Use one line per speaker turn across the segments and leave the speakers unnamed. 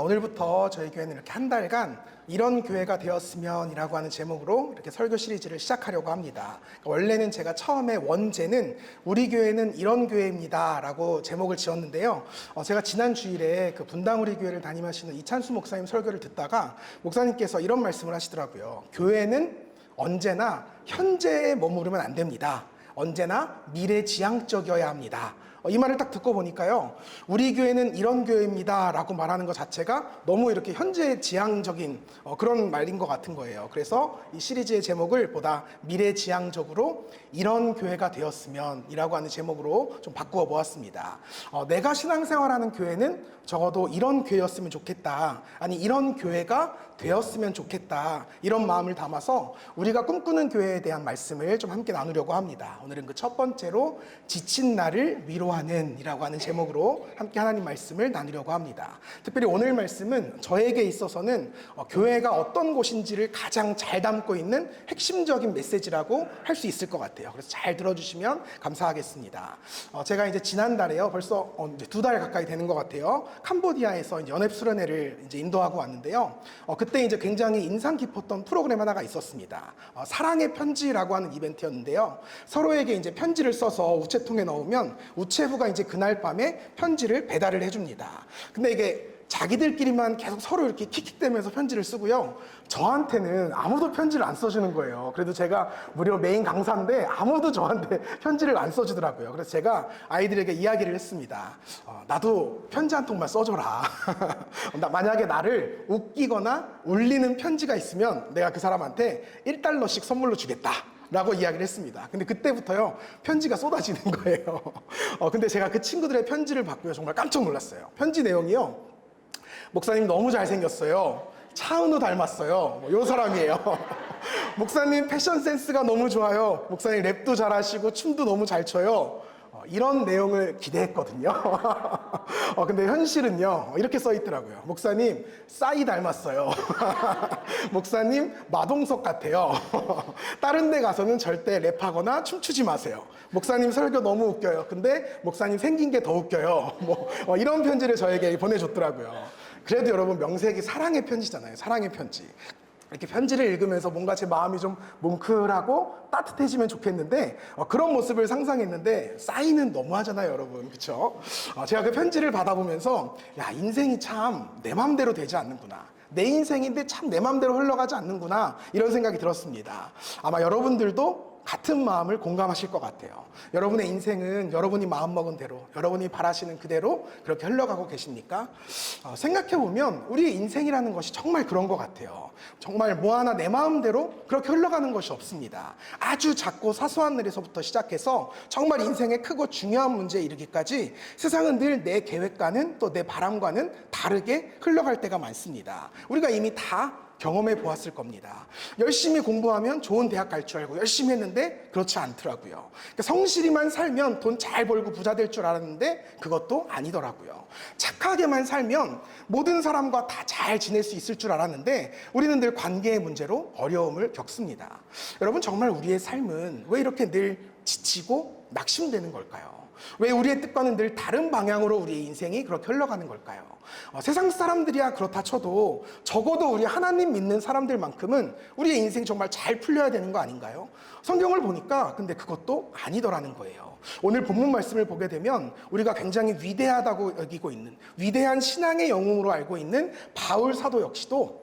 오늘부터 저희 교회는 이렇게 한 달간 이런 교회가 되었으면 이라고 하는 제목으로 이렇게 설교 시리즈를 시작하려고 합니다. 원래는 제가 처음에 원제는 우리 교회는 이런 교회입니다 라고 제목을 지었는데요. 제가 지난 주일에 그 분당 우리 교회를 담임하시는 이찬수 목사님 설교를 듣다가 목사님께서 이런 말씀을 하시더라고요. 교회는 언제나 현재에 머무르면 안 됩니다. 언제나 미래지향적이어야 합니다. 이 말을 딱 듣고 보니까요, 우리 교회는 이런 교회입니다 라고 말하는 것 자체가 너무 이렇게 현재지향적인 그런 말인 것 같은 거예요. 그래서 이 시리즈의 제목을 보다 미래지향적으로 이런 교회가 되었으면 이라고 하는 제목으로 좀 바꾸어 보았습니다. 내가 신앙생활하는 교회는 적어도 이런 교회였으면 좋겠다, 아니 이런 교회가 되었으면 좋겠다, 이런 마음을 담아서 우리가 꿈꾸는 교회에 대한 말씀을 좀 함께 나누려고 합니다. 오늘은 그 첫 번째로 지친 나를 위로하는 이라고 하는 제목으로 함께 하나님 말씀을 나누려고 합니다. 특별히 오늘 말씀은 저에게 있어서는 교회가 어떤 곳인지를 가장 잘 담고 있는 핵심적인 메시지라고 할 수 있을 것 같아요. 그래서 잘 들어주시면 감사하겠습니다. 제가 이제 지난달에요, 벌써 이제 2달 가까이 되는 것 같아요. 캄보디아에서 연합수련회를 이제 인도하고 왔는데요. 그때 이제 굉장히 인상 깊었던 프로그램 하나가 있었습니다. 사랑의 편지라고 하는 이벤트였는데요. 서로에게 이제 편지를 써서 우체통에 넣으면 우체부가 이제 그날 밤에 편지를 배달을 해줍니다. 근데 이게 자기들끼리만 계속 서로 이렇게 킥킥대면서 편지를 쓰고요. 저한테는 아무도 편지를 안 써주는 거예요. 그래도 제가 무려 메인 강사인데 아무도 저한테 편지를 안 써주더라고요. 그래서 제가 아이들에게 이야기를 했습니다. 나도 편지 한 통만 써줘라. 만약에 나를 웃기거나 울리는 편지가 있으면 내가 그 사람한테 $1씩 선물로 주겠다 라고 이야기를 했습니다. 근데 그때부터요, 편지가 쏟아지는 거예요. 근데 제가 그 친구들의 편지를 받고요, 정말 깜짝 놀랐어요. 편지 내용이요, 목사님 너무 잘생겼어요. 차은우 닮았어요. 요 사람이에요. 목사님 패션 센스가 너무 좋아요. 목사님 랩도 잘하시고 춤도 너무 잘 춰요. 이런 내용을 기대했거든요. 근데 현실은요, 이렇게 써 있더라고요. 목사님 싸이 닮았어요. 목사님 마동석 같아요. 다른 데 가서는 절대 랩하거나 춤추지 마세요. 목사님 설교 너무 웃겨요. 근데 목사님 생긴 게 더 웃겨요. 이런 편지를 저에게 보내줬더라고요. 그래도 여러분, 명색이 사랑의 편지잖아요. 사랑의 편지. 이렇게 편지를 읽으면서 뭔가 제 마음이 좀 뭉클하고 따뜻해지면 좋겠는데, 그런 모습을 상상했는데 싸이는 너무하잖아요, 여러분. 그렇죠? 제가 그 편지를 받아보면서 야, 인생이 참 내 맘대로 되지 않는구나, 내 인생인데 참 내 맘대로 흘러가지 않는구나, 이런 생각이 들었습니다. 아마 여러분들도 같은 마음을 공감하실 것 같아요. 여러분의 인생은 여러분이 마음먹은 대로, 여러분이 바라시는 그대로 그렇게 흘러가고 계십니까? 생각해보면 우리의 인생이라는 것이 정말 그런 것 같아요. 정말 뭐 하나 내 마음대로 그렇게 흘러가는 것이 없습니다. 아주 작고 사소한 일에서부터 시작해서 정말 인생의 크고 중요한 문제에 이르기까지 세상은 늘 내 계획과는 또 내 바람과는 다르게 흘러갈 때가 많습니다. 우리가 이미 다 경험해 보았을 겁니다. 열심히 공부하면 좋은 대학 갈 줄 알고 열심히 했는데 그렇지 않더라고요. 그러니까 성실히만 살면 돈 잘 벌고 부자 될 줄 알았는데 그것도 아니더라고요. 착하게만 살면 모든 사람과 다 잘 지낼 수 있을 줄 알았는데 우리는 늘 관계의 문제로 어려움을 겪습니다. 여러분, 정말 우리의 삶은 왜 이렇게 늘 지치고 낙심되는 걸까요? 왜 우리의 뜻과는 늘 다른 방향으로 우리의 인생이 그렇게 흘러가는 걸까요? 세상 사람들이야 그렇다 쳐도 적어도 우리 하나님 믿는 사람들만큼은 우리의 인생 정말 잘 풀려야 되는 거 아닌가요? 성경을 보니까 근데 그것도 아니더라는 거예요. 오늘 본문 말씀을 보게 되면 우리가 굉장히 위대하다고 여기고 있는, 위대한 신앙의 영웅으로 알고 있는 바울 사도 역시도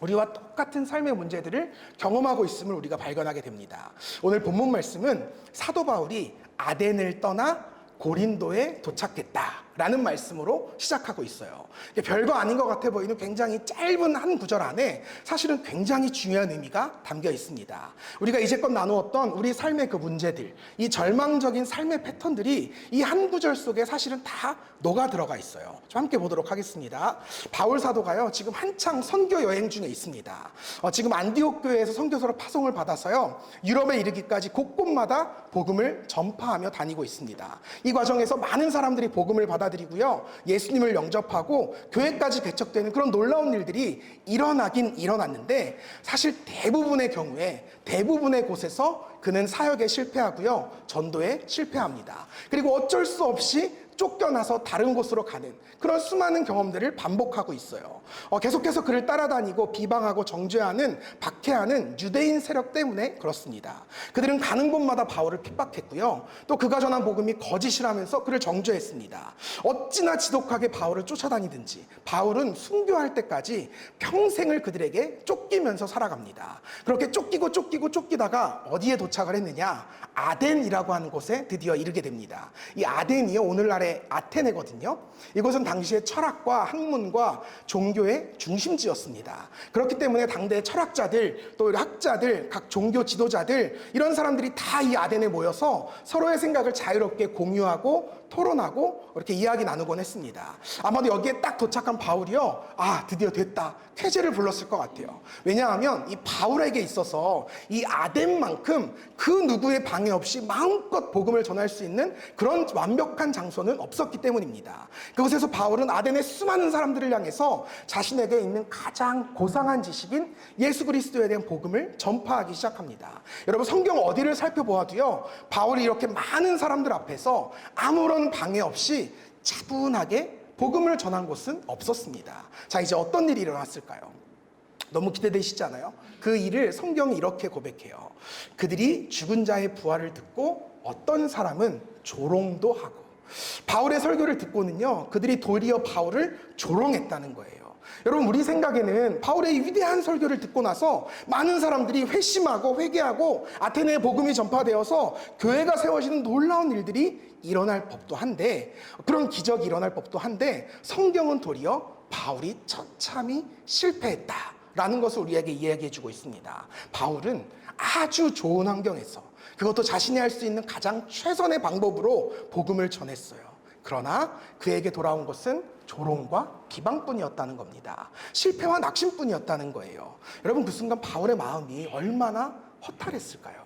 우리와 똑같은 삶의 문제들을 경험하고 있음을 우리가 발견하게 됩니다. 오늘 본문 말씀은 사도 바울이 아덴을 떠나 고린도에 도착했다라는 말씀으로 시작하고 있어요. 별거 아닌 것 같아 보이는 굉장히 짧은 한 구절 안에 사실은 굉장히 중요한 의미가 담겨 있습니다. 우리가 이제껏 나누었던 우리 삶의 그 문제들, 이 절망적인 삶의 패턴들이 이 한 구절 속에 사실은 다 녹아 들어가 있어요. 좀 함께 보도록 하겠습니다. 바울 사도가요, 지금 한창 선교 여행 중에 있습니다. 지금 안디옥 교회에서 선교서로 파송을 받아서요, 유럽에 이르기까지 곳곳마다 복음을 전파하며 다니고 있습니다. 이 과정에서 많은 사람들이 복음을 받아들이고요, 예수님을 영접하고 교회까지 개척되는 그런 놀라운 일들이 일어나긴 일어났는데 사실 대부분의 경우에 대부분의 곳에서 그는 사역에 실패하고요, 전도에 실패합니다. 그리고 어쩔 수 없이 쫓겨나서 다른 곳으로 가는 그런 수많은 경험들을 반복하고 있어요. 계속해서 그를 따라다니고 비방하고 정죄하는, 박해하는 유대인 세력 때문에 그렇습니다. 그들은 가는 곳마다 바울을 핍박했고요. 또 그가 전한 복음이 거짓이라면서 그를 정죄했습니다. 어찌나 지독하게 바울을 쫓아다니든지 바울은 순교할 때까지 평생을 그들에게 쫓기면서 살아갑니다. 그렇게 쫓기다가 어디에 도착을 했느냐? 아덴이라고 하는 곳에 드디어 이르게 됩니다. 이 아덴이요, 오늘날의 아테네거든요. 이곳은 당시의 철학과 학문과 종교의 중심지였습니다. 그렇기 때문에 당대의 철학자들, 또 학자들, 각 종교 지도자들, 이런 사람들이 다 이 아덴에 모여서 서로의 생각을 자유롭게 공유하고 토론하고 이렇게 이야기 나누곤 했습니다. 아마도 여기에 딱 도착한 바울이요, 드디어 됐다, 쾌재를 불렀을 것 같아요. 왜냐하면 이 바울에게 있어서 이 아덴만큼 그 누구의 방해 없이 마음껏 복음을 전할 수 있는 그런 완벽한 장소는 없었기 때문입니다. 그곳에서 바울은 아덴의 수많은 사람들을 향해서 자신에게 있는 가장 고상한 지식인 예수 그리스도에 대한 복음을 전파하기 시작합니다. 여러분, 성경 어디를 살펴보아도요, 바울이 이렇게 많은 사람들 앞에서 아무런 방해 없이 차분하게 복음을 전한 곳은 없었습니다. 자, 이제 어떤 일이 일어났을까요? 너무 기대되시지 않아요? 그 일을 성경이 이렇게 고백해요. 그들이 죽은 자의 부활을 듣고 어떤 사람은 조롱도 하고. 바울의 설교를 듣고는요, 그들이 도리어 바울을 조롱했다는 거예요. 여러분, 우리 생각에는 바울의 이 위대한 설교를 듣고 나서 많은 사람들이 회심하고 회개하고 아테네의 복음이 전파되어서 교회가 세워지는 놀라운 일들이 일어날 법도 한데, 그런 기적이 일어날 법도 한데, 성경은 도리어 바울이 처참히 실패했다라는 것을 우리에게 이야기해 주고 있습니다. 바울은 아주 좋은 환경에서, 그것도 자신이 할 수 있는 가장 최선의 방법으로 복음을 전했어요. 그러나 그에게 돌아온 것은 조롱과 비방뿐이었다는 겁니다. 실패와 낙심뿐이었다는 거예요. 여러분, 그 순간 바울의 마음이 얼마나 허탈했을까요?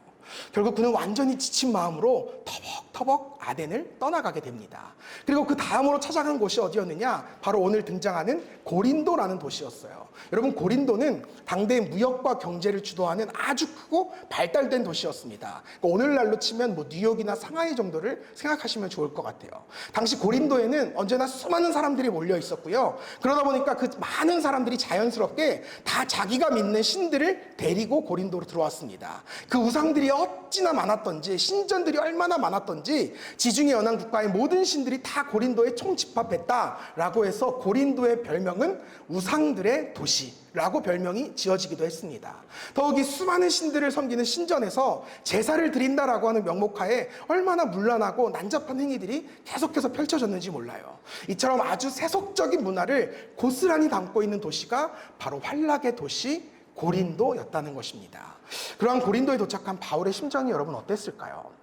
결국 그는 완전히 지친 마음으로 터벅터벅 아덴을 떠나가게 됩니다. 그리고 그 다음으로 찾아간 곳이 어디였느냐? 바로 오늘 등장하는 고린도라는 도시였어요. 여러분, 고린도는 당대의 무역과 경제를 주도하는 아주 크고 발달된 도시였습니다. 그러니까 오늘날로 치면 뉴욕이나 상하이 정도를 생각하시면 좋을 것 같아요. 당시 고린도에는 언제나 수많은 사람들이 몰려 있었고요. 그러다 보니까 그 많은 사람들이 자연스럽게 다 자기가 믿는 신들을 데리고 고린도로 들어왔습니다. 그 우상들이 어찌나 많았던지, 신전들이 얼마나 많았던지, 지중해 연안 국가의 모든 신들이 다 고린도에 총집합했다라고 해서 고린도의 별명은 우상들의 도시라고 별명이 지어지기도 했습니다. 더욱이 수많은 신들을 섬기는 신전에서 제사를 드린다라고 하는 명목하에 얼마나 문란하고 난잡한 행위들이 계속해서 펼쳐졌는지 몰라요. 이처럼 아주 세속적인 문화를 고스란히 담고 있는 도시가 바로 환락의 도시 고린도였다는 것입니다. 그러한 고린도에 도착한 바울의 심정이 여러분 어땠을까요?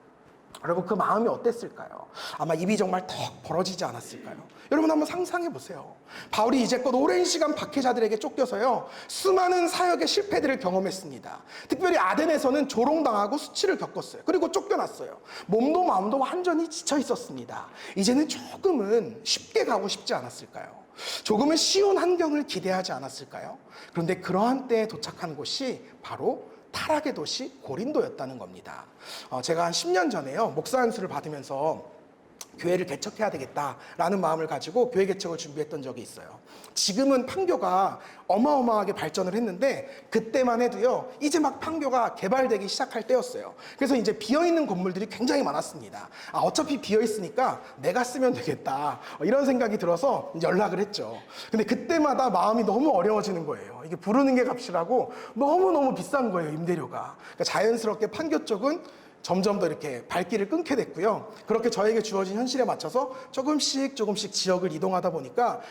여러분, 그 마음이 어땠을까요? 아마 입이 정말 턱 벌어지지 않았을까요? 여러분, 한번 상상해 보세요. 바울이 이제껏 오랜 시간 박해자들에게 쫓겨서요, 수많은 사역의 실패들을 경험했습니다. 특별히 아덴에서는 조롱당하고 수치를 겪었어요. 그리고 쫓겨났어요. 몸도 마음도 완전히 지쳐 있었습니다. 이제는 조금은 쉽게 가고 싶지 않았을까요? 조금은 쉬운 환경을 기대하지 않았을까요? 그런데 그러한 때에 도착한 곳이 바로 타락의 도시 고린도였다는 겁니다. 제가 한 10년 전에요, 목사 안수를 받으면서 교회를 개척해야 되겠다라는 마음을 가지고 교회 개척을 준비했던 적이 있어요. 지금은 판교가 어마어마하게 발전을 했는데 그때만 해도요, 이제 막 판교가 개발되기 시작할 때였어요. 그래서 이제 비어있는 건물들이 굉장히 많았습니다. 어차피 비어있으니까 내가 쓰면 되겠다, 이런 생각이 들어서 연락을 했죠. 근데 그때마다 마음이 너무 어려워지는 거예요. 이게 부르는 게 값이라고 너무너무 비싼 거예요, 임대료가. 그러니까 자연스럽게 판교 쪽은 점점 더 이렇게 발길을 끊게 됐고요. 그렇게 저에게 주어진 현실에 맞춰서 조금씩 지역을 이동하다 보니까,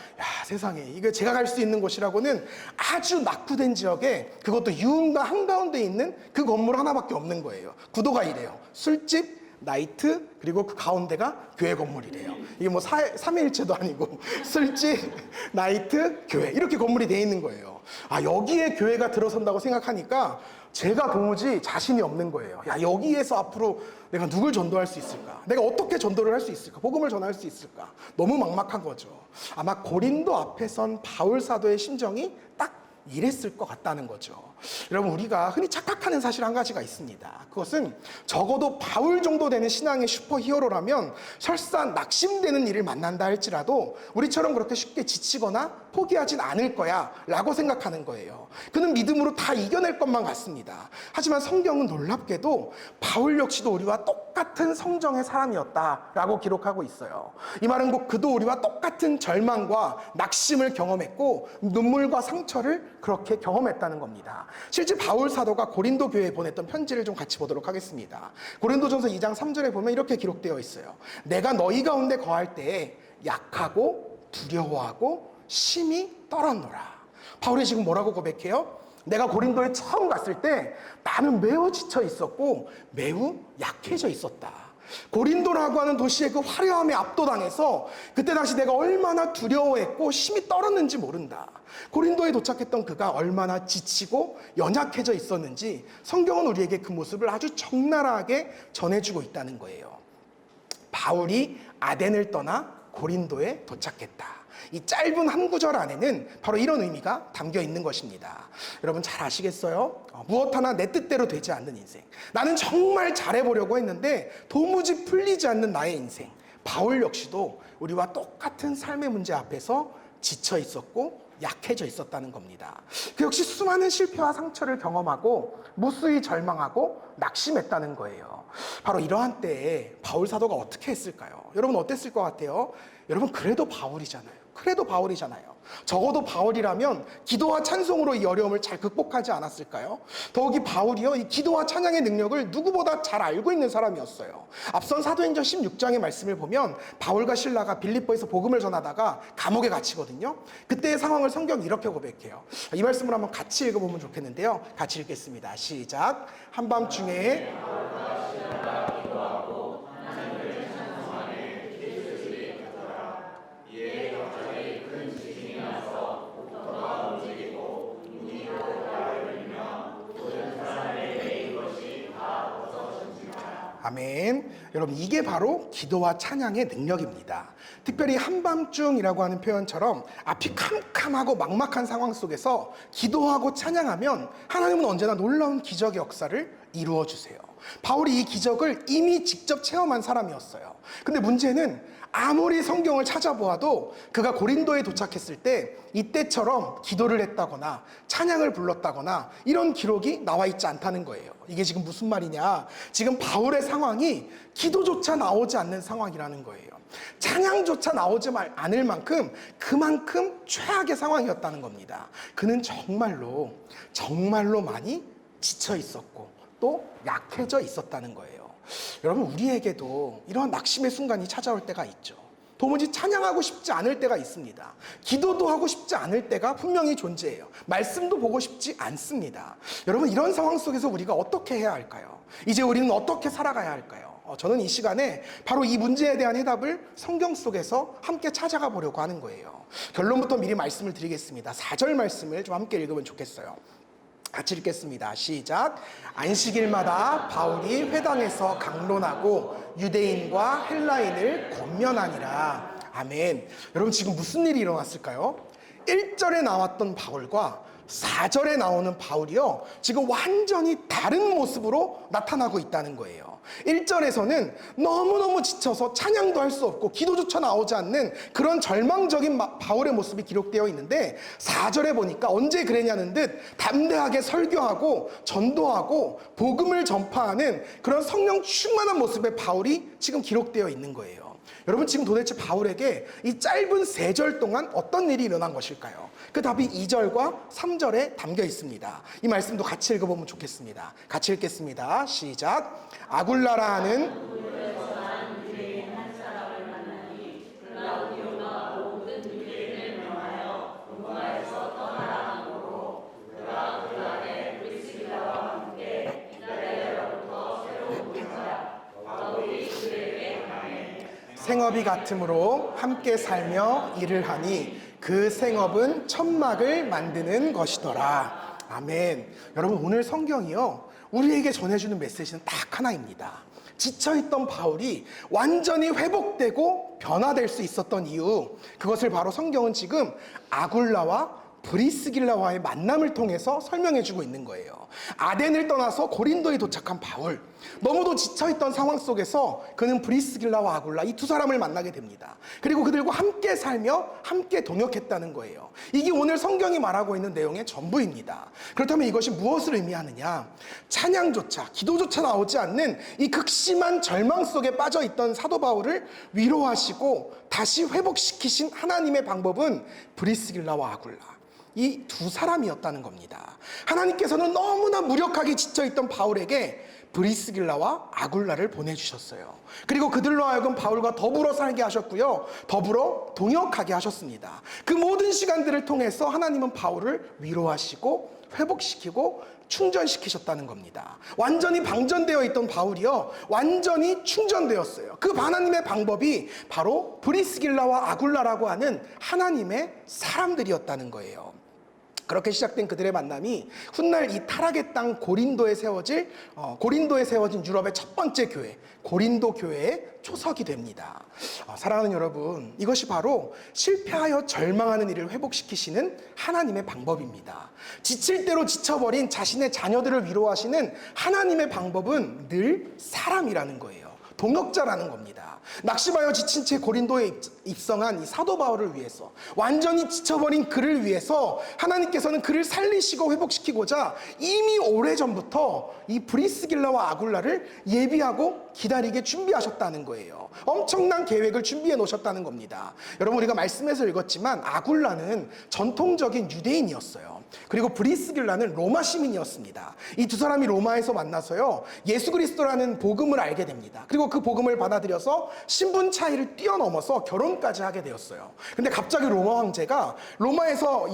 세상에, 이게 제가 갈 수 있는 곳이라고는 아주 낙후된 지역에, 그것도 유흥가 한가운데 있는 그 건물 하나밖에 없는 거예요. 구도가 이래요. 술집, 나이트, 그리고 그 가운데가 교회 건물이래요. 이게 뭐 삼위일체도 아니고 술집, 나이트, 교회, 이렇게 건물이 돼 있는 거예요. 여기에 교회가 들어선다고 생각하니까 제가 도무지 자신이 없는 거예요. 여기에서 앞으로 내가 누굴 전도할 수 있을까? 내가 어떻게 전도를 할 수 있을까? 복음을 전할 수 있을까? 너무 막막한 거죠. 아마 고린도 앞에 선 바울 사도의 심정이 딱 이랬을 것 같다는 거죠. 여러분, 우리가 흔히 착각하는 사실 한 가지가 있습니다. 그것은 적어도 바울 정도 되는 신앙의 슈퍼히어로라면 설사 낙심되는 일을 만난다 할지라도 우리처럼 그렇게 쉽게 지치거나 포기하진 않을 거야 라고 생각하는 거예요. 그는 믿음으로 다 이겨낼 것만 같습니다. 하지만 성경은 놀랍게도 바울 역시도 우리와 똑같은 성정의 사람이었다라고 기록하고 있어요. 이 말은 곧 그도 우리와 똑같은 절망과 낙심을 경험했고 눈물과 상처를 그렇게 경험했다는 겁니다. 실제 바울 사도가 고린도 교회에 보냈던 편지를 좀 같이 보도록 하겠습니다. 고린도전서 2장 3절에 보면 이렇게 기록되어 있어요. 내가 너희 가운데 거할 때에 약하고 두려워하고 심히 떨었노라. 바울이 지금 뭐라고 고백해요? 내가 고린도에 처음 갔을 때 나는 매우 지쳐 있었고 매우 약해져 있었다. 고린도라고 하는 도시의 그 화려함에 압도당해서 그때 당시 내가 얼마나 두려워했고 심히 떨었는지 모른다. 고린도에 도착했던 그가 얼마나 지치고 연약해져 있었는지 성경은 우리에게 그 모습을 아주 적나라하게 전해주고 있다는 거예요. 바울이 아덴을 떠나 고린도에 도착했다. 이 짧은 한 구절 안에는 바로 이런 의미가 담겨 있는 것입니다. 여러분 잘 아시겠어요? 무엇 하나 내 뜻대로 되지 않는 인생. 나는 정말 잘해보려고 했는데 도무지 풀리지 않는 나의 인생. 바울 역시도 우리와 똑같은 삶의 문제 앞에서 지쳐 있었고 약해져 있었다는 겁니다. 그 역시 수많은 실패와 상처를 경험하고 무수히 절망하고 낙심했다는 거예요. 바로 이러한 때에 바울 사도가 어떻게 했을까요? 여러분 어땠을 것 같아요? 여러분 그래도 바울이잖아요. 적어도 바울이라면 기도와 찬송으로 이 어려움을 잘 극복하지 않았을까요? 더욱이 바울이요, 이 기도와 찬양의 능력을 누구보다 잘 알고 있는 사람이었어요. 앞선 사도행전 16장의 말씀을 보면 바울과 실라가 빌립보에서 복음을 전하다가 감옥에 갇히거든요. 그때의 상황을 성경이 이렇게 고백해요. 이 말씀을 한번 같이 읽어보면 좋겠는데요. 같이 읽겠습니다. 시작. 한밤중에 아멘. 여러분 이게 바로 기도와 찬양의 능력입니다. 특별히 한밤중이라고 하는 표현처럼 앞이 캄캄하고 막막한 상황 속에서 기도하고 찬양하면 하나님은 언제나 놀라운 기적의 역사를 이루어 주세요. 바울이 이 기적을 이미 직접 체험한 사람이었어요. 근데 문제는 아무리 성경을 찾아보아도 그가 고린도에 도착했을 때 이때처럼 기도를 했다거나 찬양을 불렀다거나 이런 기록이 나와 있지 않다는 거예요. 이게 지금 무슨 말이냐? 지금 바울의 상황이 기도조차 나오지 않는 상황이라는 거예요. 찬양조차 나오지 않을 만큼 그만큼 최악의 상황이었다는 겁니다. 그는 정말로 많이 지쳐 있었고 또 약해져 있었다는 거예요. 여러분 우리에게도 이런 낙심의 순간이 찾아올 때가 있죠. 도무지 찬양하고 싶지 않을 때가 있습니다. 기도도 하고 싶지 않을 때가 분명히 존재해요. 말씀도 보고 싶지 않습니다. 여러분 이런 상황 속에서 우리가 어떻게 해야 할까요? 이제 우리는 어떻게 살아가야 할까요? 저는 이 시간에 바로 이 문제에 대한 해답을 성경 속에서 함께 찾아가 보려고 하는 거예요. 결론부터 미리 말씀을 드리겠습니다. 4절 말씀을 좀 함께 읽으면 좋겠어요. 같이 읽겠습니다. 시작. 안식일마다 바울이 회당에서 강론하고 유대인과 헬라인을 권면하니라. 아멘. 여러분 지금 무슨 일이 일어났을까요? 1절에 나왔던 바울과 4절에 나오는 바울이요, 지금 완전히 다른 모습으로 나타나고 있다는 거예요. 1절에서는 너무너무 지쳐서 찬양도 할 수 없고 기도조차 나오지 않는 그런 절망적인 바울의 모습이 기록되어 있는데 4절에 보니까 언제 그랬냐는 듯 담대하게 설교하고 전도하고 복음을 전파하는 그런 성령 충만한 모습의 바울이 지금 기록되어 있는 거예요. 여러분 지금 도대체 바울에게 이 짧은 3절 동안 어떤 일이 일어난 것일까요? 그 답이 2절과 3절에 담겨 있습니다. 이 말씀도 같이 읽어보면 좋겠습니다. 같이 읽겠습니다. 시작. 아굴라라 하는 생업이 같으므로 함께 살며 일을 하니 그 생업은 천막을 만드는 것이더라. 아멘. 여러분 오늘 성경이요, 우리에게 전해주는 메시지는 딱 하나입니다. 지쳐있던 바울이 완전히 회복되고 변화될 수 있었던 이유, 그것을 바로 성경은 지금 아굴라와 브리스길라와의 만남을 통해서 설명해주고 있는 거예요. 아덴을 떠나서 고린도에 도착한 바울, 너무도 지쳐있던 상황 속에서 그는 브리스길라와 아굴라 이 두 사람을 만나게 됩니다. 그리고 그들과 함께 살며 함께 동역했다는 거예요. 이게 오늘 성경이 말하고 있는 내용의 전부입니다. 그렇다면 이것이 무엇을 의미하느냐? 찬양조차, 기도조차 나오지 않는 이 극심한 절망 속에 빠져있던 사도 바울을 위로하시고 다시 회복시키신 하나님의 방법은 브리스길라와 아굴라, 이 두 사람이었다는 겁니다. 하나님께서는 너무나 무력하게 지쳐있던 바울에게 브리스길라와 아굴라를 보내주셨어요. 그리고 그들로 하여금 바울과 더불어 살게 하셨고요, 더불어 동역하게 하셨습니다. 그 모든 시간들을 통해서 하나님은 바울을 위로하시고 회복시키고 충전시키셨다는 겁니다. 완전히 방전되어 있던 바울이요, 완전히 충전되었어요. 그 하나님의 방법이 바로 브리스길라와 아굴라라고 하는 하나님의 사람들이었다는 거예요. 그렇게 시작된 그들의 만남이 훗날 이 타락의 땅 고린도에 세워진 유럽의 첫 번째 교회, 고린도 교회의 초석이 됩니다. 사랑하는 여러분, 이것이 바로 실패하여 절망하는 이를 회복시키시는 하나님의 방법입니다. 지칠 대로 지쳐버린 자신의 자녀들을 위로하시는 하나님의 방법은 늘 사람이라는 거예요. 동역자라는 겁니다. 낙심하여 지친 채 고린도에 입성한 이 사도 바울을 위해서, 완전히 지쳐버린 그를 위해서 하나님께서는 그를 살리시고 회복시키고자 이미 오래전부터 이 브리스길라와 아굴라를 예비하고 기다리게 준비하셨다는 거예요. 엄청난 계획을 준비해 놓으셨다는 겁니다. 여러분, 우리가 말씀에서 읽었지만 아굴라는 전통적인 유대인이었어요. 그리고 브리스길라는 로마 시민이었습니다. 이 두 사람이 로마에서 만나서요, 예수 그리스도라는 복음을 알게 됩니다. 그리고 그 복음을 받아들여서 신분 차이를 뛰어넘어서 결혼까지 하게 되었어요. 근데 갑자기 로마 황제가 로마에서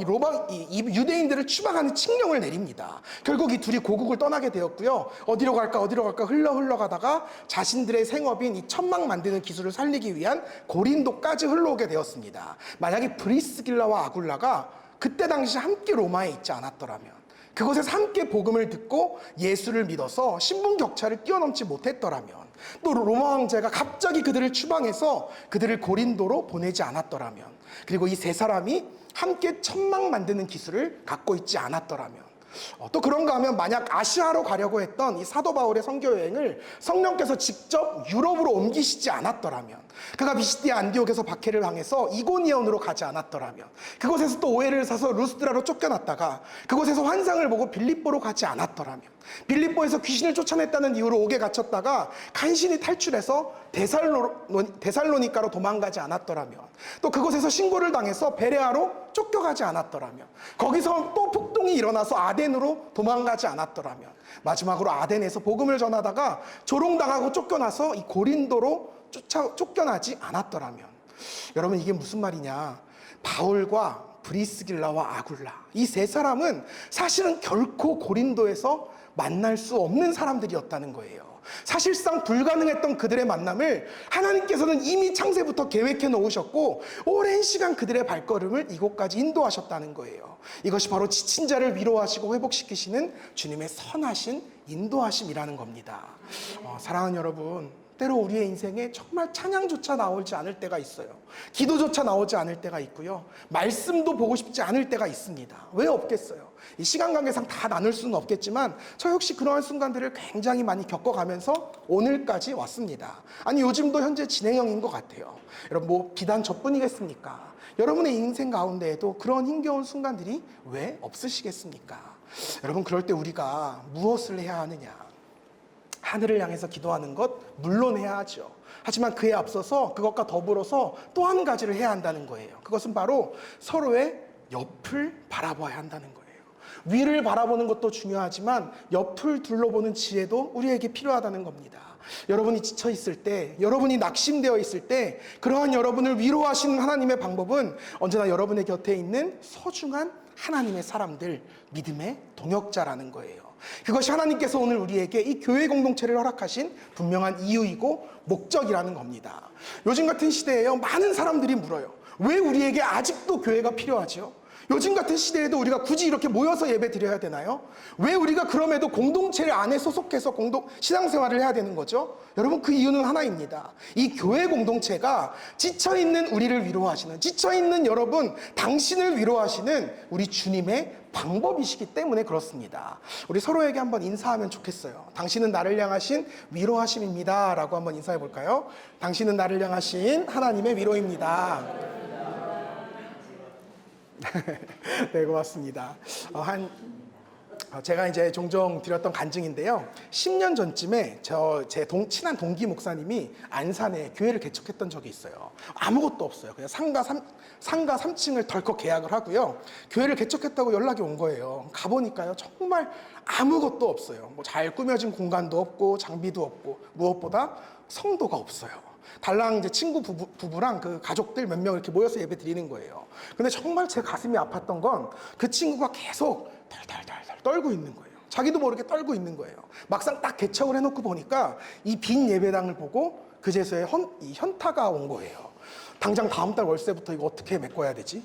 이 유대인들을 추방하는 칙령을 내립니다. 결국 이 둘이 고국을 떠나게 되었고요, 어디로 갈까 흘러가다가 자신들의 생업인 이 천막 만드는 기술을 살리기 위한 고린도까지 흘러오게 되었습니다. 만약에 브리스길라와 아굴라가 그때 당시 함께 로마에 있지 않았더라면, 그곳에서 함께 복음을 듣고 예수를 믿어서 신분 격차를 뛰어넘지 못했더라면, 또 로마 황제가 갑자기 그들을 추방해서 그들을 고린도로 보내지 않았더라면, 그리고 이 세 사람이 함께 천막 만드는 기술을 갖고 있지 않았더라면, 또 그런가 하면 만약 아시아로 가려고 했던 이 사도 바울의 선교 여행을 성령께서 직접 유럽으로 옮기시지 않았더라면, 그가 비시디아 안디옥에서 박해를 당해서 이고니온으로 가지 않았더라면, 그곳에서 또 오해를 사서 루스드라로 쫓겨났다가 그곳에서 환상을 보고 빌립보로 가지 않았더라면, 빌립보에서 귀신을 쫓아냈다는 이유로 옥에 갇혔다가 간신히 탈출해서 데살로니가로 도망가지 않았더라면, 또 그곳에서 신고를 당해서 베레아로 쫓겨가지 않았더라면, 거기서 또 폭동이 일어나서 아덴으로 도망가지 않았더라면, 마지막으로 아덴에서 복음을 전하다가 조롱당하고 쫓겨나서 이 고린도로 쫓겨나지 않았더라면, 여러분, 이게 무슨 말이냐? 바울과 브리스길라와 아굴라, 이 세 사람은 사실은 결코 고린도에서 만날 수 없는 사람들이었다는 거예요. 사실상 불가능했던 그들의 만남을 하나님께서는 이미 창세부터 계획해 놓으셨고 오랜 시간 그들의 발걸음을 이곳까지 인도하셨다는 거예요. 이것이 바로 지친 자를 위로하시고 회복시키시는 주님의 선하신 인도하심이라는 겁니다. 사랑하는 여러분, 때로 우리의 인생에 정말 찬양조차 나오지 않을 때가 있어요. 기도조차 나오지 않을 때가 있고요, 말씀도 보고 싶지 않을 때가 있습니다. 왜 없겠어요? 이 시간 관계상 다 나눌 수는 없겠지만 저 역시 그러한 순간들을 굉장히 많이 겪어가면서 오늘까지 왔습니다. 아니, 요즘도 현재 진행형인 것 같아요. 여러분, 비단 저뿐이겠습니까? 여러분의 인생 가운데에도 그런 힘겨운 순간들이 왜 없으시겠습니까? 여러분, 그럴 때 우리가 무엇을 해야 하느냐? 하늘을 향해서 기도하는 것 물론 해야 하죠. 하지만 그에 앞서서 그것과 더불어서 또 한 가지를 해야 한다는 거예요. 그것은 바로 서로의 옆을 바라봐야 한다는 거예요. 위를 바라보는 것도 중요하지만 옆을 둘러보는 지혜도 우리에게 필요하다는 겁니다. 여러분이 지쳐 있을 때, 여러분이 낙심되어 있을 때, 그러한 여러분을 위로하시는 하나님의 방법은 언제나 여러분의 곁에 있는 소중한 하나님의 사람들, 믿음의 동역자라는 거예요. 그것이 하나님께서 오늘 우리에게 이 교회 공동체를 허락하신 분명한 이유이고 목적이라는 겁니다. 요즘 같은 시대에요, 많은 사람들이 물어요. 왜 우리에게 아직도 교회가 필요하죠? 요즘 같은 시대에도 우리가 굳이 이렇게 모여서 예배 드려야 되나요? 왜 우리가 그럼에도 공동체 안에 소속해서 신앙생활을 해야 되는 거죠? 여러분, 그 이유는 하나입니다. 이 교회 공동체가 지쳐있는 우리를 위로하시는, 지쳐있는 여러분, 당신을 위로하시는 우리 주님의 방법이시기 때문에 그렇습니다. 우리 서로에게 한번 인사하면 좋겠어요. 당신은 나를 향하신 위로하심입니다 라고 한번 인사해 볼까요? 당신은 나를 향하신 하나님의 위로입니다. 네, 고맙습니다. 제가 이제 종종 드렸던 간증인데요. 10년 전쯤에 제 친한 동기 목사님이 안산에 교회를 개척했던 적이 있어요. 아무것도 없어요. 그냥 상가 3층을 덜컥 계약을 하고요. 교회를 개척했다고 연락이 온 거예요. 가보니까요, 정말 아무것도 없어요. 뭐 잘 꾸며진 공간도 없고 장비도 없고 무엇보다 성도가 없어요. 달랑 이제 친구 부부랑 그 가족들 몇 명 이렇게 모여서 예배 드리는 거예요. 근데 정말 제 가슴이 아팠던 건 그 친구가 계속 덜덜덜덜 떨고 있는 거예요. 자기도 모르게 떨고 있는 거예요. 막상 딱 개척을 해놓고 보니까 이 빈 예배당을 보고 그제서야 이 현타가 온 거예요. 당장 다음 달 월세부터 이거 어떻게 메꿔야 되지?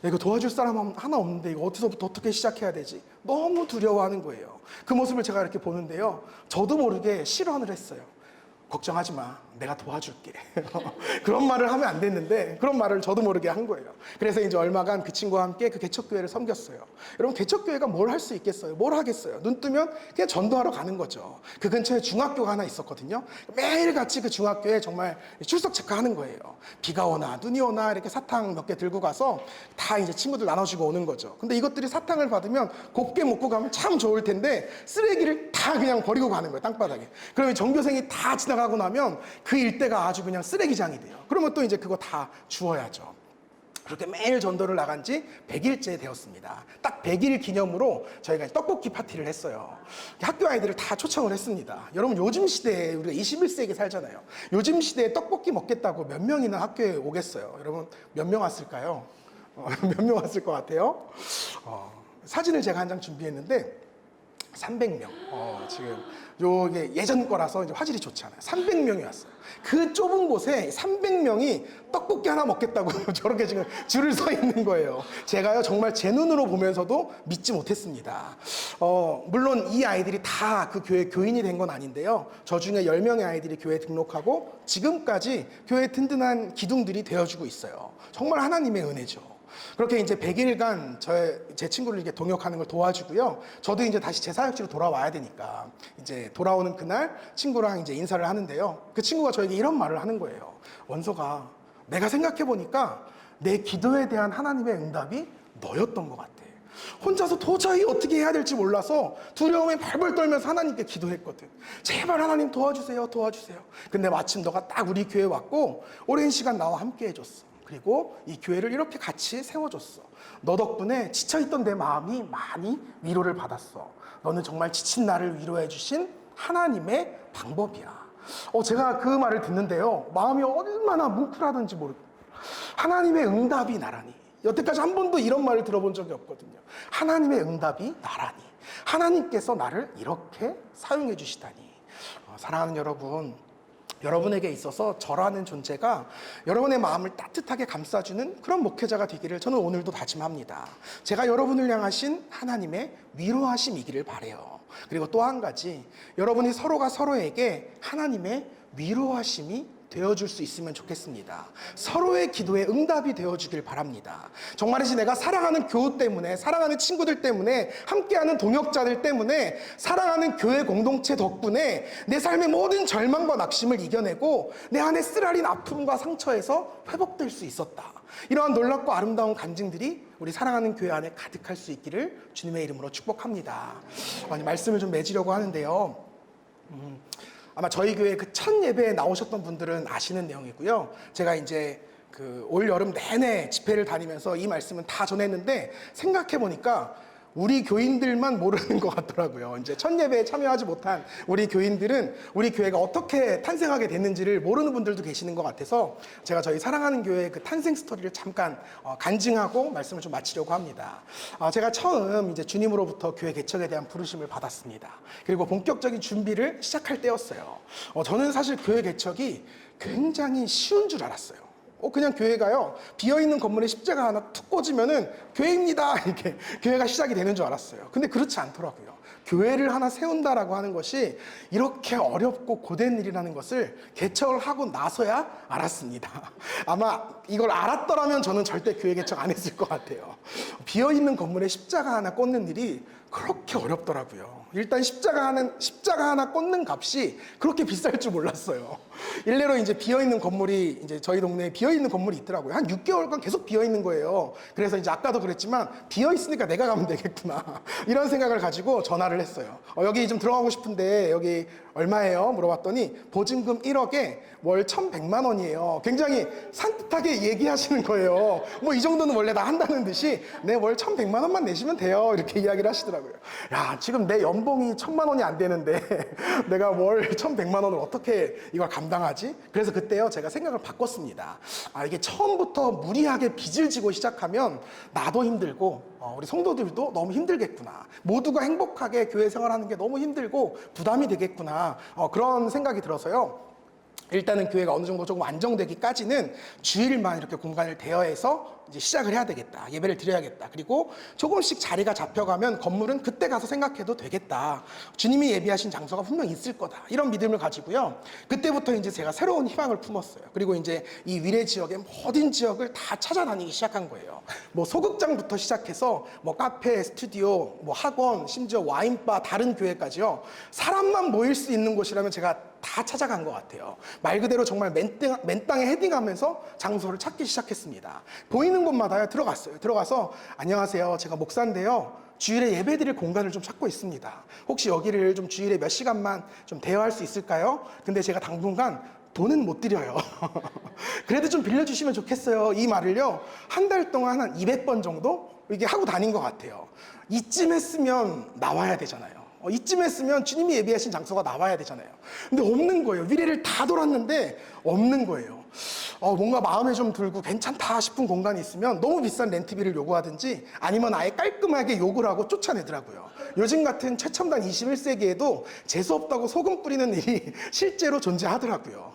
이거 도와줄 사람 하나 없는데 이거 어디서부터 어떻게 시작해야 되지? 너무 두려워하는 거예요. 그 모습을 제가 이렇게 보는데요. 저도 모르게 실언을 했어요. 걱정하지 마. 내가 도와줄게. 그런 말을 하면 안 됐는데 그런 말을 저도 모르게 한 거예요. 그래서 이제 얼마간 그 친구와 함께 그 개척교회를 섬겼어요. 여러분, 개척교회가 뭘 할 수 있겠어요? 뭘 하겠어요? 눈 뜨면 그냥 전도하러 가는 거죠. 그 근처에 중학교가 하나 있었거든요. 매일같이 그 중학교에 정말 출석 체크하는 거예요. 비가 오나 눈이 오나 이렇게 사탕 몇 개 들고 가서 다 이제 친구들 나눠주고 오는 거죠. 근데 이것들이 사탕을 받으면 곱게 먹고 가면 참 좋을 텐데 쓰레기를 다 그냥 버리고 가는 거예요. 땅바닥에. 그러면 전교생이 다 지나가고 나면 그 일대가 아주 그냥 쓰레기장이 돼요. 그러면 또 이제 그거 다 주워야죠. 그렇게 매일 전도를 나간 지 100일째 되었습니다. 딱 100일 기념으로 저희가 떡볶이 파티를 했어요. 학교 아이들을 다 초청을 했습니다. 여러분, 요즘 시대에 우리가 21세기 살잖아요. 요즘 시대에 떡볶이 먹겠다고 몇 명이나 학교에 오겠어요? 여러분, 몇 명 왔을까요? 몇 명 왔을 것 같아요? 사진을 제가 한 장 준비했는데 300명. 지금 요게 예전 거라서 이제 화질이 좋지 않아요. 300명이 왔어요. 그 좁은 곳에 300명이 떡볶이 하나 먹겠다고 저렇게 지금 줄을 서 있는 거예요. 제가요, 정말 제 눈으로 보면서도 믿지 못했습니다. 물론 이 아이들이 다 그 교회 교인이 된 건 아닌데요. 저 중에 10명의 아이들이 교회에 등록하고 지금까지 교회 든든한 기둥들이 되어주고 있어요. 정말 하나님의 은혜죠. 그렇게 이제 100일간 제 친구를 이렇게 동역하는 걸 도와주고요. 저도 이제 다시 제 사역지로 돌아와야 되니까 이제 돌아오는 그날 친구랑 이제 인사를 하는데요. 그 친구가 저에게 이런 말을 하는 거예요. 원서가, 내가 생각해 보니까 내 기도에 대한 하나님의 응답이 너였던 것 같아. 혼자서 도저히 어떻게 해야 될지 몰라서 두려움에 벌벌 떨면서 하나님께 기도했거든. 제발 하나님 도와주세요, 도와주세요. 근데 마침 너가 딱 우리 교회에 왔고 오랜 시간 나와 함께 해줬어. 그리고 이 교회를 이렇게 같이 세워줬어. 너 덕분에 지쳐있던 내 마음이 많이 위로를 받았어. 너는 정말 지친 나를 위로해 주신 하나님의 방법이야. 제가 그 말을 듣는데요, 마음이 얼마나 뭉클하던지 모르겠어요. 하나님의 응답이 나라니. 여태까지 한 번도 이런 말을 들어본 적이 없거든요. 하나님의 응답이 나라니. 하나님께서 나를 이렇게 사용해 주시다니. 사랑하는 여러분, 여러분에게 있어서 저라는 존재가 여러분의 마음을 따뜻하게 감싸주는 그런 목회자가 되기를 저는 오늘도 다짐합니다. 제가 여러분을 향하신 하나님의 위로하심이기를 바라요. 그리고 또 한 가지, 여러분이 서로가 서로에게 하나님의 위로하심이 되어줄 수 있으면 좋겠습니다. 서로의 기도에 응답이 되어주길 바랍니다. 정말이지 내가 사랑하는 교우 때문에, 사랑하는 친구들 때문에, 함께하는 동역자들 때문에, 사랑하는 교회 공동체 덕분에 내 삶의 모든 절망과 낙심을 이겨내고 내 안에 쓰라린 아픔과 상처에서 회복될 수 있었다. 이러한 놀랍고 아름다운 간증들이 우리 사랑하는 교회 안에 가득할 수 있기를 주님의 이름으로 축복합니다. 말씀을 좀 맺으려고 하는데요. 아마 저희 교회 그 첫 예배에 나오셨던 분들은 아시는 내용이고요. 제가 이제 그 올 여름 내내 집회를 다니면서 이 말씀은 다 전했는데 생각해 보니까 우리 교인들만 모르는 것 같더라고요. 이제 첫 예배에 참여하지 못한 우리 교인들은 우리 교회가 어떻게 탄생하게 됐는지를 모르는 분들도 계시는 것 같아서 제가 저희 사랑하는 교회의 그 탄생 스토리를 잠깐 간증하고 말씀을 좀 마치려고 합니다. 제가 처음 이제 주님으로부터 교회 개척에 대한 부르심을 받았습니다. 그리고 본격적인 준비를 시작할 때였어요. 저는 사실 교회 개척이 굉장히 쉬운 줄 알았어요. 그냥 교회가요, 비어있는 건물에 십자가 하나 툭 꽂으면은 교회입니다 이렇게 교회가 시작이 되는 줄 알았어요. 근데 그렇지 않더라고요. 교회를 하나 세운다라고 하는 것이 이렇게 어렵고 고된 일이라는 것을 개척을 하고 나서야 알았습니다. 아마 이걸 알았더라면 저는 절대 교회 개척 안 했을 것 같아요. 비어있는 건물에 십자가 하나 꽂는 일이 그렇게 어렵더라고요. 일단 십자가 하나 꽂는 값이 그렇게 비쌀 줄 몰랐어요. 일례로 이제 비어있는 건물이, 이제 저희 동네에 비어있는 건물이 있더라고요. 한 6개월간 계속 비어있는 거예요. 그래서 이제 아까도 그랬지만 비어있으니까 내가 가면 되겠구나 이런 생각을 가지고 전화를 했어요. 여기 좀 들어가고 싶은데 여기 얼마예요? 물어봤더니 보증금 1억에 월 1,100만 원이에요. 굉장히 산뜻하게 얘기하시는 거예요. 뭐 이 정도는 원래 다 한다는 듯이 네, 월 1,100만 원만 내시면 돼요 이렇게 이야기를 하시더라고요. 야, 지금 내 연봉이 1,000만 원이 안 되는데 내가 월 1,100만 원을 어떻게 이걸 감당하지? 그래서 그때요, 제가 생각을 바꿨습니다. 이게 처음부터 무리하게 빚을 지고 시작하면 나도 힘들고 우리 성도들도 너무 힘들겠구나. 모두가 행복하게 교회 생활하는 게 너무 힘들고 부담이 되겠구나. 그런 생각이 들어서요, 일단은 교회가 어느 정도 조금 안정되기까지는 주일만 이렇게 공간을 대여해서 이제 시작을 해야 되겠다. 예배를 드려야겠다. 그리고 조금씩 자리가 잡혀가면 건물은 그때 가서 생각해도 되겠다. 주님이 예비하신 장소가 분명 있을 거다. 이런 믿음을 가지고요, 그때부터 이제 제가 새로운 희망을 품었어요. 그리고 이제 이 위례 지역의 모든 지역을 다 찾아다니기 시작한 거예요. 뭐 소극장부터 시작해서 뭐 카페, 스튜디오, 뭐 학원, 심지어 와인바, 다른 교회까지요. 사람만 모일 수 있는 곳이라면 제가 다 찾아간 것 같아요. 말 그대로 정말 맨 땅에 헤딩하면서 장소를 찾기 시작했습니다. 보이는 곳마다 들어갔어요. 들어가서 안녕하세요, 제가 목사인데요, 주일에 예배드릴 공간을 좀 찾고 있습니다. 혹시 여기를 좀 주일에 몇 시간만 좀 대여할 수 있을까요? 근데 제가 당분간 돈은 못 드려요. 그래도 좀 빌려주시면 좋겠어요. 이 말을요, 한 달 동안 한 200번 정도 이게 하고 다닌 것 같아요. 이쯤 했으면 나와야 되잖아요. 이쯤 했으면 주님이 예비하신 장소가 나와야 되잖아요. 근데 없는 거예요. 위례를 다 돌았는데 없는 거예요. 뭔가 마음에 좀 들고 괜찮다 싶은 공간이 있으면 너무 비싼 렌트비를 요구하든지 아니면 아예 깔끔하게 욕을 하고 쫓아내더라고요. 요즘 같은 최첨단 21세기에도 재수없다고 소금 뿌리는 일이 실제로 존재하더라고요.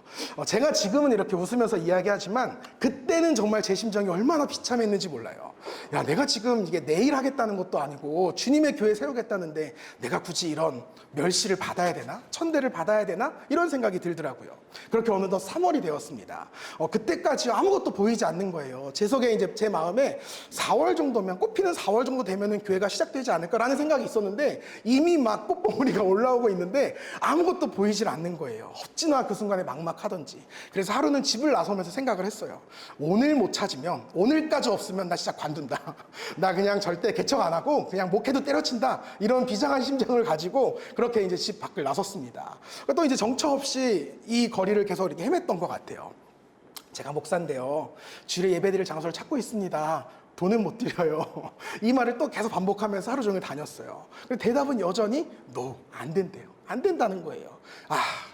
제가 지금은 이렇게 웃으면서 이야기하지만 그때는 정말 제 심정이 얼마나 비참했는지 몰라요. 야, 내가 지금 이게 내일 하겠다는 것도 아니고 주님의 교회 세우겠다는데 내가 굳이 이런 멸시를 받아야 되나? 천대를 받아야 되나? 이런 생각이 들더라고요. 그렇게 어느덧 3월이 되었습니다. 그때까지 아무것도 보이지 않는 거예요. 제 속에 이제 제 마음에 4월 정도면, 꽃피는 4월 정도 되면은 교회가 시작되지 않을까라는 생각이 있었는데 이미 막 꽃봉오리가 올라오고 있는데 아무것도 보이질 않는 거예요. 어찌나 그 순간에 막막하던지. 그래서 하루는 집을 나서면서 생각을 했어요. 오늘 못 찾으면, 오늘까지 없으면 나 진짜 관둔다. 나 그냥 절대 개척 안 하고 그냥 목회도 때려친다. 이런 비장한 심정을 가지고 그렇게 이제 집 밖을 나섰습니다. 또 이제 정처 없이 이 거리를 계속 이렇게 헤맸던 것 같아요. 제가 목사인데요, 주일에 예배드릴 장소를 찾고 있습니다. 돈은 못 드려요. 이 말을 또 계속 반복하면서 하루 종일 다녔어요. 대답은 여전히 no, 안 된대요. 안 된다는 거예요.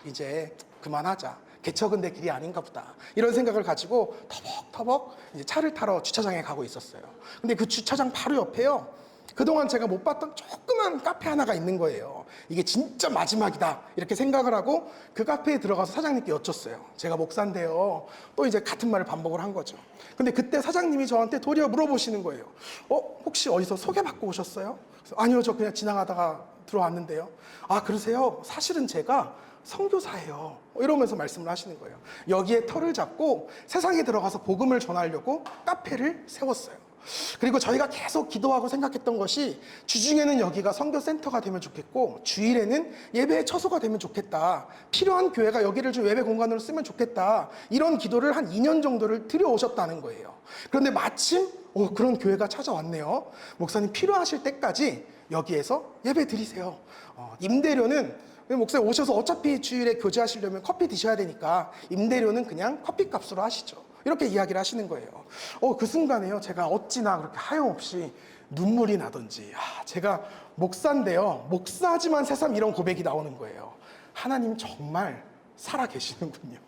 이제 그만하자. 개척은 내 길이 아닌가 보다. 이런 생각을 가지고 터벅터벅 이제 차를 타러 주차장에 가고 있었어요. 근데 그 주차장 바로 옆에요, 그동안 제가 못 봤던 조그만 카페 하나가 있는 거예요. 이게 진짜 마지막이다 이렇게 생각을 하고 그 카페에 들어가서 사장님께 여쭸어요. 제가 목사인데요. 또 이제 같은 말을 반복을 한 거죠. 근데 그때 사장님이 저한테 도리어 물어보시는 거예요. 혹시 어디서 소개받고 오셨어요? 그래서 아니요, 저 그냥 지나가다가 들어왔는데요. 그러세요? 사실은 제가 선교사예요. 이러면서 말씀을 하시는 거예요. 여기에 터를 잡고 세상에 들어가서 복음을 전하려고 카페를 세웠어요. 그리고 저희가 계속 기도하고 생각했던 것이 주중에는 여기가 선교센터가 되면 좋겠고 주일에는 예배의 처소가 되면 좋겠다. 필요한 교회가 여기를 좀 예배 공간으로 쓰면 좋겠다. 이런 기도를 한 2년 정도를 드려오셨다는 거예요. 그런데 마침 그런 교회가 찾아왔네요. 목사님 필요하실 때까지 여기에서 예배 드리세요. 임대료는 목사님 오셔서 어차피 주일에 교제하시려면 커피 드셔야 되니까 임대료는 그냥 커피값으로 하시죠. 이렇게 이야기를 하시는 거예요. 그 순간에요, 제가 어찌나 그렇게 하염없이 눈물이 나던지, 제가 목사인데요, 목사지만 새삼 이런 고백이 나오는 거예요. 하나님 정말 살아 계시는군요.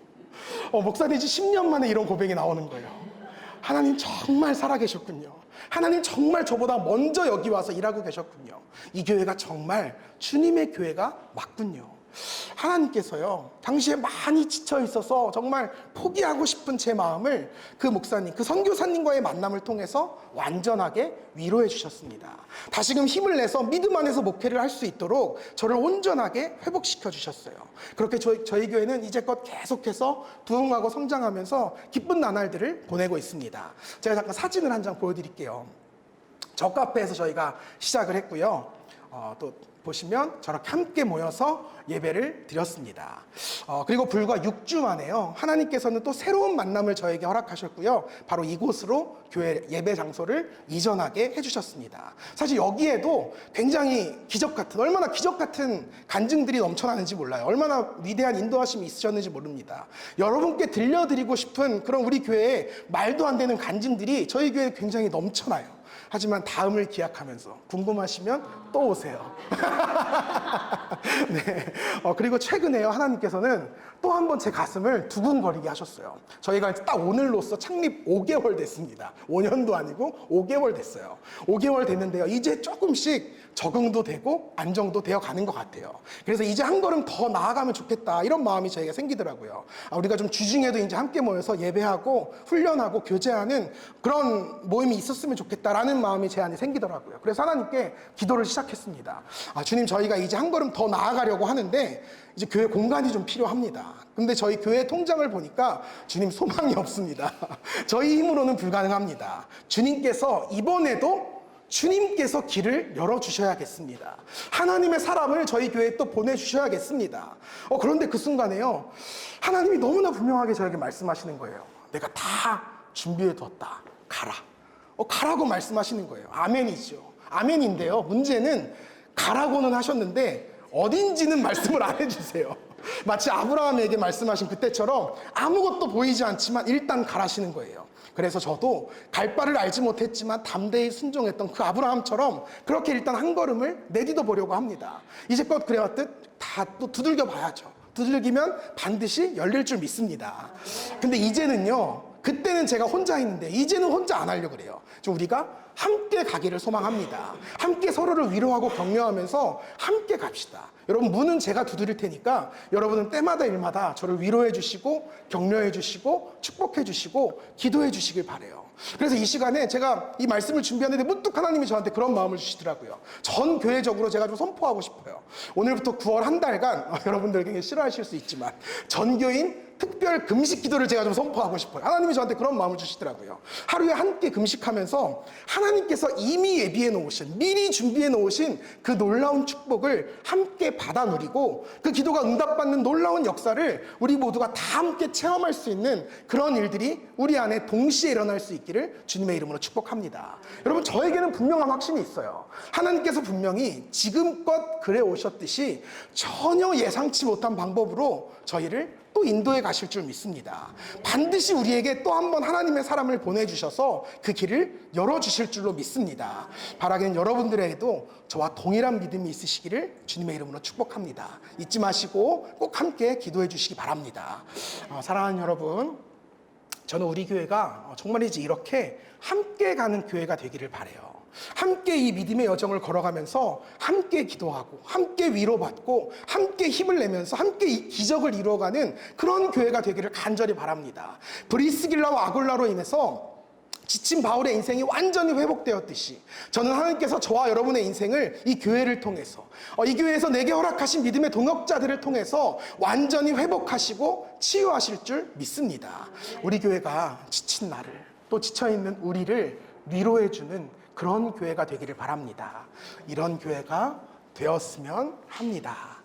목사님 지 10년 만에 이런 고백이 나오는 거예요. 하나님 정말 살아 계셨군요. 하나님 정말 저보다 먼저 여기 와서 일하고 계셨군요. 이 교회가 정말 주님의 교회가 맞군요. 하나님께서요, 당시에 많이 지쳐 있어서 정말 포기하고 싶은 제 마음을 그 목사님, 그 선교사님과의 만남을 통해서 완전하게 위로해 주셨습니다. 다시금 힘을 내서 믿음 안에서 목회를 할 수 있도록 저를 온전하게 회복시켜 주셨어요. 그렇게 저희 교회는 이제껏 계속해서 부흥하고 성장하면서 기쁜 나날들을 보내고 있습니다. 제가 잠깐 사진을 한 장 보여드릴게요. 저 카페에서 저희가 시작을 했고요. 또 보시면 저렇게 함께 모여서 예배를 드렸습니다. 그리고 불과 6주 만에요, 하나님께서는 또 새로운 만남을 저에게 허락하셨고요. 바로 이곳으로 교회 예배 장소를 이전하게 해주셨습니다. 사실 여기에도 굉장히 기적 같은, 얼마나 기적 같은 간증들이 넘쳐나는지 몰라요. 얼마나 위대한 인도하심이 있으셨는지 모릅니다. 여러분께 들려드리고 싶은 그런 우리 교회의 말도 안 되는 간증들이 저희 교회에 굉장히 넘쳐나요. 하지만 다음을 기약하면서 궁금하시면 또 오세요. 네. 그리고 최근에요, 하나님께서는 또 한 번 제 가슴을 두근거리게 하셨어요. 저희가 딱 오늘로써 창립 5개월 됐습니다. 5년도 아니고 5개월 됐어요. 5개월 됐는데요, 이제 조금씩 적응도 되고 안정도 되어 가는 것 같아요. 그래서 이제 한 걸음 더 나아가면 좋겠다, 이런 마음이 저희가 생기더라고요. 우리가 좀 주중에도 이제 함께 모여서 예배하고 훈련하고 교제하는 그런 모임이 있었으면 좋겠다라는 마음이 제 안에 생기더라고요. 그래서 하나님께 기도를 시작했습니다. 주님, 저희가 이제 한 걸음 더 나아가려고 하는데 이제 교회 공간이 좀 필요합니다. 근데 저희 교회 통장을 보니까 주님, 소망이 없습니다. 저희 힘으로는 불가능합니다. 주님께서 이번에도 주님께서 길을 열어주셔야겠습니다. 하나님의 사람을 저희 교회에 또 보내주셔야겠습니다. 그런데 그 순간에요, 하나님이 너무나 분명하게 저에게 말씀하시는 거예요. 내가 다 준비해뒀다. 가라. 가라고 말씀하시는 거예요. 아멘이죠. 아멘인데요, 문제는 가라고는 하셨는데 어딘지는 말씀을 안 해주세요. 마치 아브라함에게 말씀하신 그때처럼 아무것도 보이지 않지만 일단 가라시는 거예요. 그래서 저도 갈 바를 알지 못했지만 담대히 순종했던 그 아브라함처럼 그렇게 일단 한 걸음을 내디뎌 보려고 합니다. 이제껏 그래왔듯 다 또 두들겨 봐야죠. 두들기면 반드시 열릴 줄 믿습니다. 근데 이제는요, 그때는 제가 혼자 했는데 이제는 혼자 안 하려고 그래요. 우리가 함께 가기를 소망합니다. 함께 서로를 위로하고 격려하면서 함께 갑시다. 여러분, 문은 제가 두드릴 테니까 여러분은 때마다 일마다 저를 위로해 주시고 격려해 주시고 축복해 주시고 기도해 주시길 바라요. 그래서 이 시간에 제가 이 말씀을 준비하는데 문득 하나님이 저한테 그런 마음을 주시더라고요. 전 교회적으로 제가 좀 선포하고 싶어요. 오늘부터 9월 한 달간, 여러분들 굉장히 싫어하실 수 있지만 전교인 특별 금식 기도를 제가 좀 선포하고 싶어요. 하나님이 저한테 그런 마음을 주시더라고요. 하루에 함께 금식하면서 하나님께서 이미 예비해 놓으신, 미리 준비해 놓으신 그 놀라운 축복을 함께 받아 누리고 그 기도가 응답받는 놀라운 역사를 우리 모두가 다 함께 체험할 수 있는 그런 일들이 우리 안에 동시에 일어날 수 있기를 주님의 이름으로 축복합니다. 여러분, 저에게는 분명한 확신이 있어요. 하나님께서 분명히 지금껏 그래 오셨듯이 전혀 예상치 못한 방법으로 저희를 또 인도에 가실 줄 믿습니다. 반드시 우리에게 또 한 번 하나님의 사람을 보내주셔서 그 길을 열어주실 줄로 믿습니다. 바라기는 여러분들에게도 저와 동일한 믿음이 있으시기를 주님의 이름으로 축복합니다. 잊지 마시고 꼭 함께 기도해 주시기 바랍니다. 사랑하는 여러분, 저는 우리 교회가 정말이지 이렇게 함께 가는 교회가 되기를 바라요. 함께 이 믿음의 여정을 걸어가면서 함께 기도하고 함께 위로받고 함께 힘을 내면서 함께 이 기적을 이루어가는 그런 교회가 되기를 간절히 바랍니다. 브리스길라와 아굴라로 인해서 지친 바울의 인생이 완전히 회복되었듯이 저는 하나님께서 저와 여러분의 인생을 이 교회를 통해서, 이 교회에서 내게 허락하신 믿음의 동역자들을 통해서 완전히 회복하시고 치유하실 줄 믿습니다. 우리 교회가 지친 나를, 또 지쳐있는 우리를 위로해주는 그런 교회가 되기를 바랍니다. 이런 교회가 되었으면 합니다.